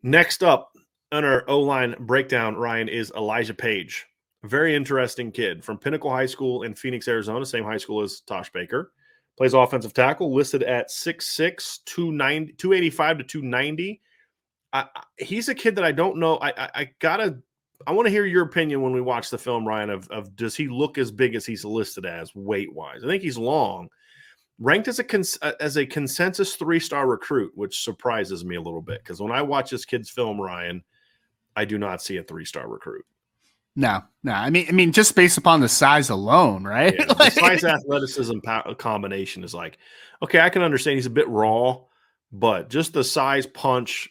Next up on our O-line breakdown, Ryan, is Elijah Paige. Very interesting kid from Pinnacle High School in Phoenix, Arizona, same high school as Tosh Baker. Plays offensive tackle, listed at 6'6", 285 to 290. He's a kid that I don't know. I want to hear your opinion when we watch the film, Ryan, of does he look as big as he's listed as weight-wise? I think he's long. Ranked as a consensus 3-star recruit, which surprises me a little bit because when I watch this kid's film, Ryan, I do not see a 3-star recruit. No. I mean, just based upon the size alone, right? Yeah, the size athleticism combination is like, okay, I can understand he's a bit raw, but just the size, punch,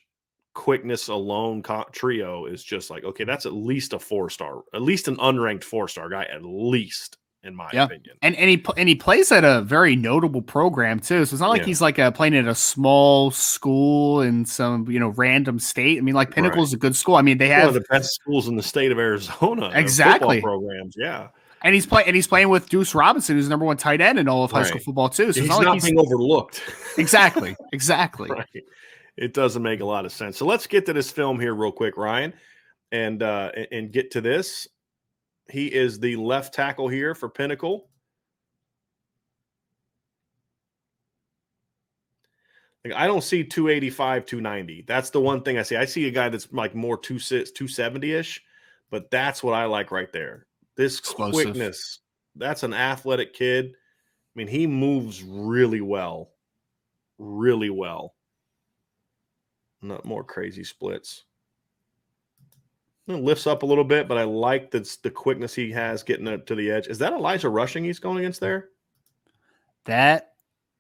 quickness alone trio is just like, okay, that's at least a 4-star, at least an unranked 4-star guy, at least. In my opinion. And he plays at a very notable program too. So it's not like he's like playing at a small school in some, random state. I mean, like Pinnacle is a good school. I mean, they have one of the best schools in the state of Arizona. Exactly. Football programs. Yeah. And he's playing with Deuce Robinson, who's the number 1 tight end in all of high school football too. So he's not being overlooked. Exactly. Right. It doesn't make a lot of sense. So let's get to this film here real quick, Ryan, and get to this. He is the left tackle here for Pinnacle. I don't see 285, 290. That's the one thing I see. I see a guy that's like more 270-ish, but that's what I like right there. This explosive quickness. That's an athletic kid. I mean, he moves really well. Really well. Not more crazy splits. It lifts up a little bit, but I like the quickness he has getting up to the edge. Is that Elijah Rushing he's going against there?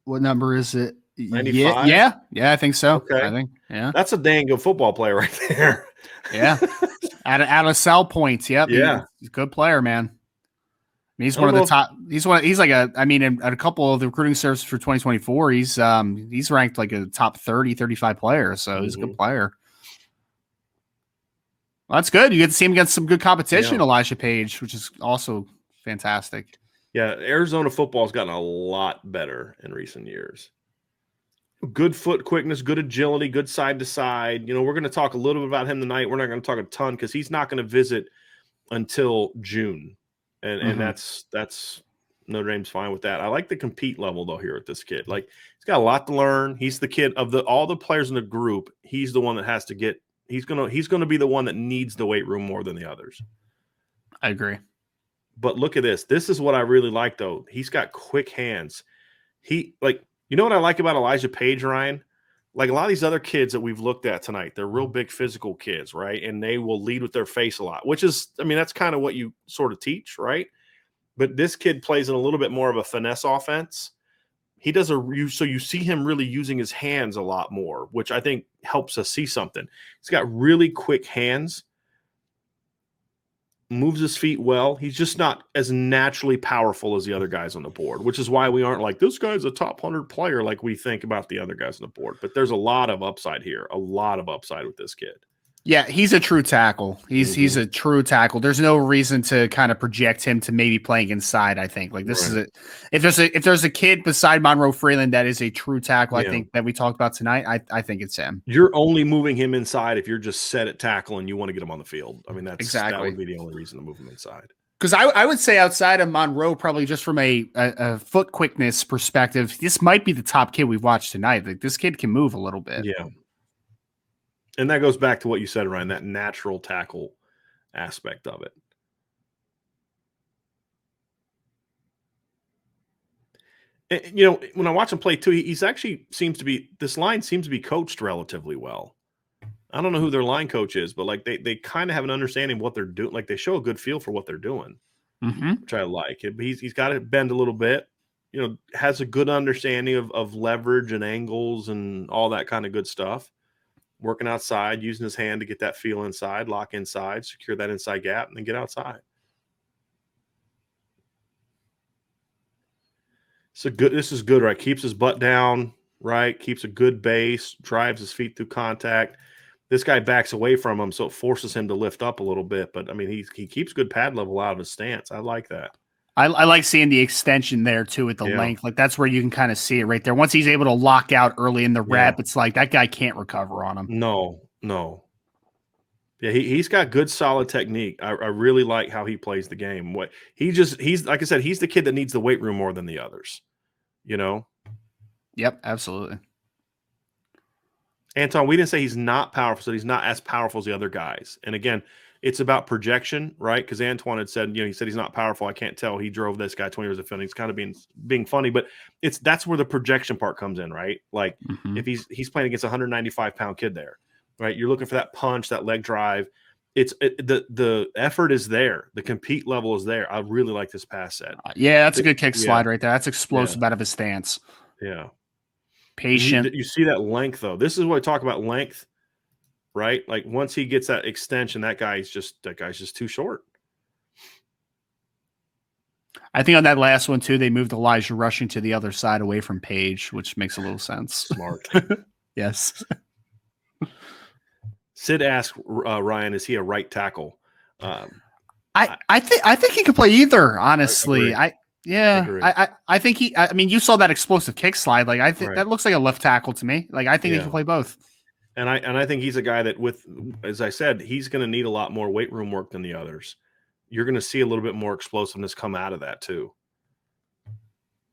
What number is it? 95? Yeah, I think so. Okay. I think, yeah. That's a dang good football player right there. Yeah. Out of cell points. Yep. Yeah. He's a good player, man. He's one of the top. He's at a couple of the recruiting services for 2024. He's ranked like a top 30, 35 player. So he's a good player. Well, that's good. You get to see him against some good competition, Elijah Paige, which is also fantastic. Yeah, Arizona football has gotten a lot better in recent years. Good foot quickness, good agility, good side to side. We're going to talk a little bit about him tonight. We're not going to talk a ton because he's not going to visit until June, and that's Notre Dame's fine with that. I like the compete level though here with this kid. Like he's got a lot to learn. He's the kid of all the players in the group. He's the one that has to get. He's gonna be the one that needs the weight room more than the others. I agree. But look at this. This is what I really like, though. He's got quick hands. You know what I like about Elijah Paige, Ryan? Like a lot of these other kids that we've looked at tonight, they're real big physical kids, right? And they will lead with their face a lot, which is, that's kind of what you sort of teach, right? But this kid plays in a little bit more of a finesse offense. He does so you see him really using his hands a lot more, which I think helps us see something. He's got really quick hands, moves his feet well. He's just not as naturally powerful as the other guys on the board, which is why we aren't like, this guy's a top 100 player like we think about the other guys on the board. But there's a lot of upside here, a lot of upside with this kid. Yeah, he's a true tackle. He's a true tackle. There's no reason to kind of project him to maybe playing inside. I think like this is if there's a kid beside Monroe Freeland that is a true tackle, I think that we talked about tonight. I think it's him. You're only moving him inside if you're just set at tackle and you want to get him on the field. I mean, that would be the only reason to move him inside. Because I would say outside of Monroe, probably just from a foot quickness perspective, this might be the top kid we've watched tonight. Like this kid can move a little bit. Yeah. And that goes back to what you said, Ryan, that natural tackle aspect of it. And, when I watch him play too, this line seems to be coached relatively well. I don't know who their line coach is, but like they kind of have an understanding of what they're doing. Like they show a good feel for what they're doing, which I like. He's got to bend a little bit, has a good understanding of leverage and angles and all that kind of good stuff. Working outside, using his hand to get that feel inside, lock inside, secure that inside gap, and then get outside. This is good, right? Keeps his butt down, right? Keeps a good base, drives his feet through contact. This guy backs away from him, so it forces him to lift up a little bit. But, he keeps good pad level out of his stance. I like that. I like seeing the extension there, too, at the length. Like, that's where you can kind of see it right there. Once he's able to lock out early in the rep, it's like that guy can't recover on him. No. No. Yeah, he's got good, solid technique. I really like how he plays the game. He's like I said, he's the kid that needs the weight room more than the others. You know, Yep, absolutely. Anton, we didn't say he's not powerful, so he's not as powerful as the other guys. And again, it's about projection, right? Because Antoine had said, he said he's not powerful. I can't tell. He drove this guy 20 years of film. He's kind of being funny, but that's where the projection part comes in, right? Like if he's playing against a 195-pound kid there, right? You're looking for that punch, that leg drive. The effort is there. The compete level is there. I really like this pass set. Yeah, that's a good kick slide right there. That's explosive out of his stance. Yeah. Patient. You see that length, though. This is what I talk about, length, right? Like once he gets that extension, that guy's just too short. I think on that last one, too, they moved Elijah rushing to the other side away from Paige, which makes a little sense. Smart. Yes. Sid asked Ryan, is he a right tackle? I think he could play either, honestly. I think he. I mean, you saw that explosive kick slide. Like I think that looks like a left tackle to me. Like I think he can play both. And I think he's a guy that, as I said, he's going to need a lot more weight room work than the others. You're going to see a little bit more explosiveness come out of that too.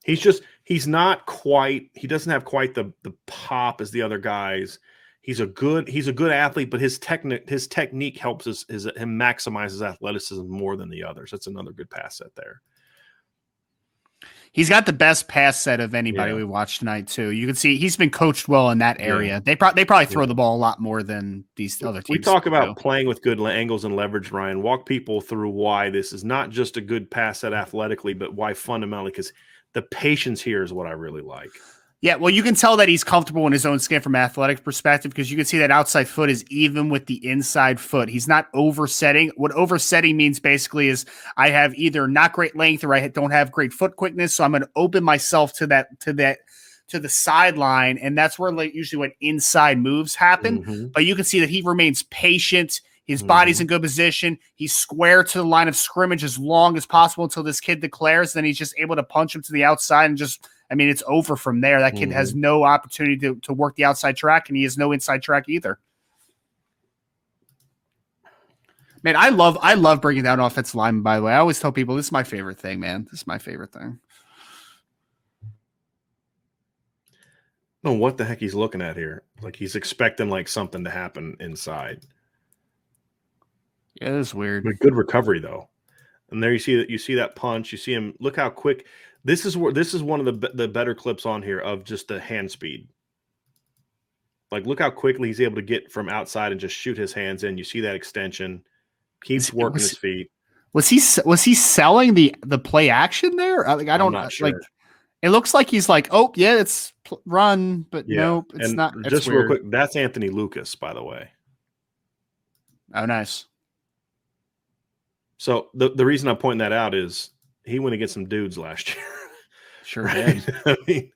He's not quite. He doesn't have quite the pop as the other guys. He's a good athlete, but his technique helps him maximize his athleticism more than the others. That's another good pass set there. He's got the best pass set of anybody we watched tonight too. You can see he's been coached well in that area. They probably throw the ball a lot more than these other teams. We talk about playing with good angles and leverage, Ryan. Walk people through why this is not just a good pass set athletically, but why fundamentally, because the patience here is what I really like. Yeah, well, you can tell that he's comfortable in his own skin from an athletic perspective because you can see that outside foot is even with the inside foot. He's not oversetting. What oversetting means basically is I have either not great length or I don't have great foot quickness, so I'm going to open myself to the sideline, and that's where usually when inside moves happen. Mm-hmm. But you can see that he remains patient. His body's in good position. He's square to the line of scrimmage as long as possible until this kid declares. Then he's just able to punch him to the outside and just. I mean, it's over from there. That kid has no opportunity to work the outside track, and he has no inside track either. Man, I love breaking down offensive linemen, by the way. I always tell people this is my favorite thing, man. This is my favorite thing. I don't know what the heck he's looking at here. Like he's expecting like something to happen inside. Yeah, it's weird. But good recovery though. And there you see that punch. You see him. Look how quick. This is one of the better clips on here of just the hand speed. Like look how quickly he's able to get from outside and just shoot his hands in. You see that extension. Keeps working his feet. Was he selling the play action there? Like I don't know. Sure. Like it looks like he's like, oh yeah, it's run, but nope, it's not. It's just weird. Real quick, that's Anthony Lucas, by the way. Oh, nice. So the reason I'm pointing that out is he went against some dudes last year. Sure right? did. I mean,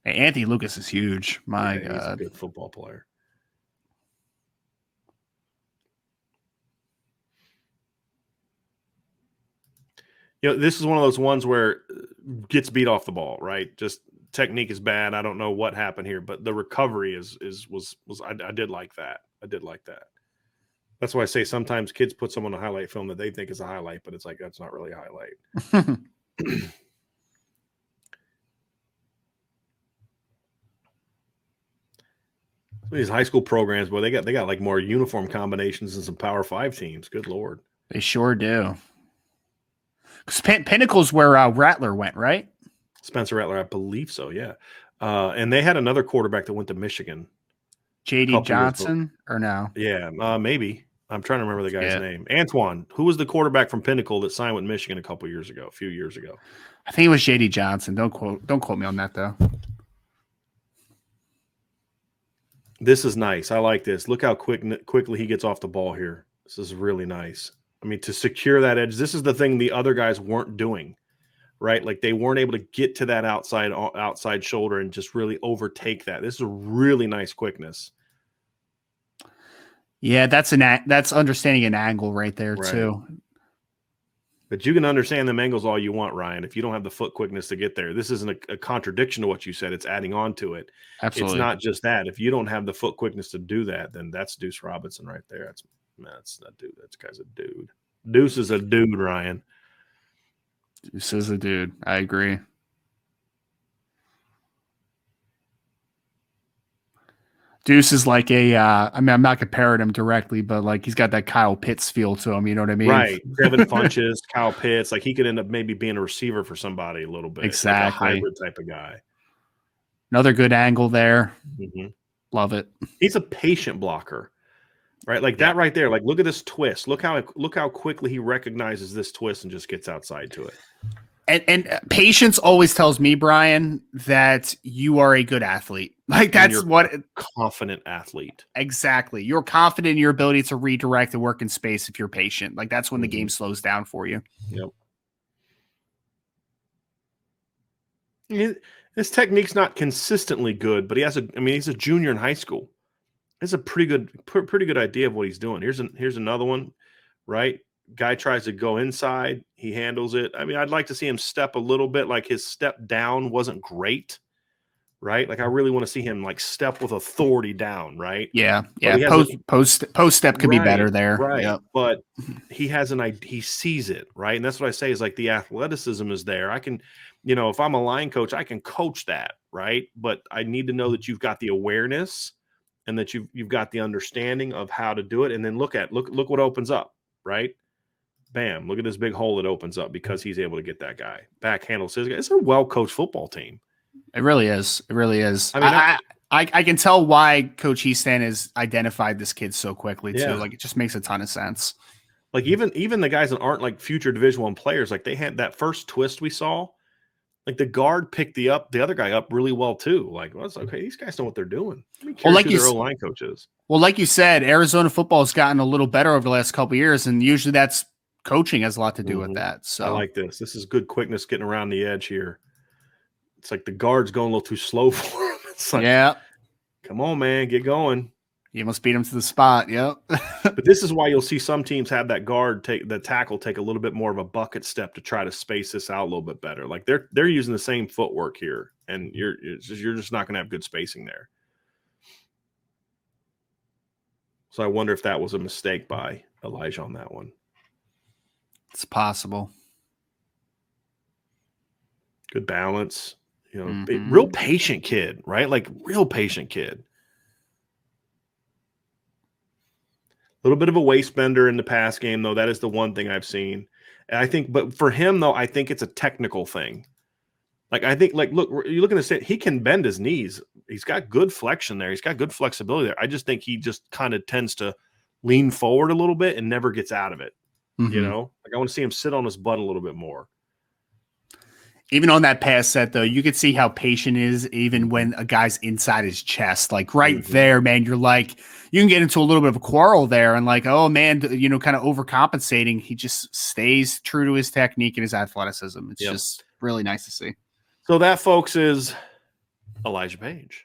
hey, Anthony Lucas is huge. My God. He's a good football player. This is one of those ones where gets beat off the ball, right? Just technique is bad. I don't know what happened here, but the recovery was I did like that. I did like that. That's why I say sometimes kids put someone on a highlight film that they think is a highlight, but it's like that's not really a highlight. These high school programs, boy, they got like more uniform combinations than some Power 5 teams. Good Lord. They sure do. Because Pinnacle's where Rattler went, right? Spencer Rattler, I believe so, yeah. And they had another quarterback that went to Michigan. J.D. Johnson, or no? Yeah, maybe. I'm trying to remember the guy's name. Antoine, who was the quarterback from Pinnacle that signed with Michigan a few years ago. I think it was J.D. Johnson. Don't quote me on that, though. This is nice. I like this. Look how quickly he gets off the ball here. This is really nice. I mean, to secure that edge, this is the thing the other guys weren't doing, right? Like they weren't able to get to that outside shoulder and just really overtake that. This is a really nice quickness. Yeah, that's understanding an angle right there too. But you can understand them angles all you want, Ryan. If you don't have the foot quickness to get there, this isn't a contradiction to what you said. It's adding on to it. It's Absolutely. not just that. If you don't have the foot quickness to do that, then that's Deuce Robinson right there. That's that dude. That guy's a dude. Deuce is a dude, Ryan. This is a dude. I agree. Deuce is like I mean, I'm not comparing him directly, but like he's got that Kyle Pitts feel to him. You know what I mean? Right. Devin Funches, Kyle Pitts. Like he could end up maybe being a receiver for somebody a little bit. Exactly. Like a hybrid type of guy. Another good angle there. Mm-hmm. Love it. He's a patient blocker. Right, like that right there. Like, look at this twist. Look how quickly he recognizes this twist and just gets outside to it. And patience always tells me, Brian, that you are a good athlete. Like that's what confident athlete. Exactly. You're confident in your ability to redirect and work in space if you're patient. Like that's when the game slows down for you. Yep. His technique's not consistently good, but he's a junior in high school. It's a pretty good idea of what he's doing. Here's another one, right? Guy tries to go inside. He handles it. I mean, I'd like to see him step a little bit. Like his step down wasn't great, right? Like I really want to see him like step with authority down, right? Yeah. Post step could be better there, right? Yep. But he has he sees it, right? And that's what I say is like the athleticism is there. I can, if I'm a line coach, I can coach that, right? But I need to know that you've got the awareness and that you've got the understanding of how to do it. And then look what opens up, right? Bam, look at this big hole that opens up because he's able to get that guy. Back handles his guy. It's a well-coached football team. It really is. It really is. I mean, I can tell why Coach Easton has identified this kid so quickly too. Like it just makes a ton of sense. Like even the guys that aren't like future Division I players, like they had that first twist we saw, like the guard picked the other guy up really well too. Like, well, it's okay. These guys know what they're doing. Like their O-line coaches. Well, like you said, Arizona football has gotten a little better over the last couple of years, and usually that's coaching has a lot to do with that. So I like this. This is good quickness getting around the edge here. It's like the guard's going a little too slow for him. It's like, come on, man, get going. You almost beat him to the spot. Yep. But this is why you'll see some teams have that tackle take a little bit more of a bucket step to try to space this out a little bit better. Like they're using the same footwork here, and you're just not going to have good spacing there. So I wonder if that was a mistake by Elijah on that one. It's possible. Good balance, real patient kid, right? Like real patient kid. A little bit of a waist bender in the pass game, though. That is the one thing I've seen. And I think, but for him, though, I think it's a technical thing. Like, I think, like, look, you're looking at he can bend his knees. He's got good flexion there. He's got good flexibility there. I just think he just kind of tends to lean forward a little bit and never gets out of it. Like I want to see him sit on his butt a little bit more. Even on that pass set, though, you could see how patient is even when a guy's inside his chest. Like there, man, you're like, you can get into a little bit of a quarrel there and like, oh, man, kind of overcompensating. He just stays true to his technique and his athleticism. It's just really nice to see. So that, folks, is Elijah Paige.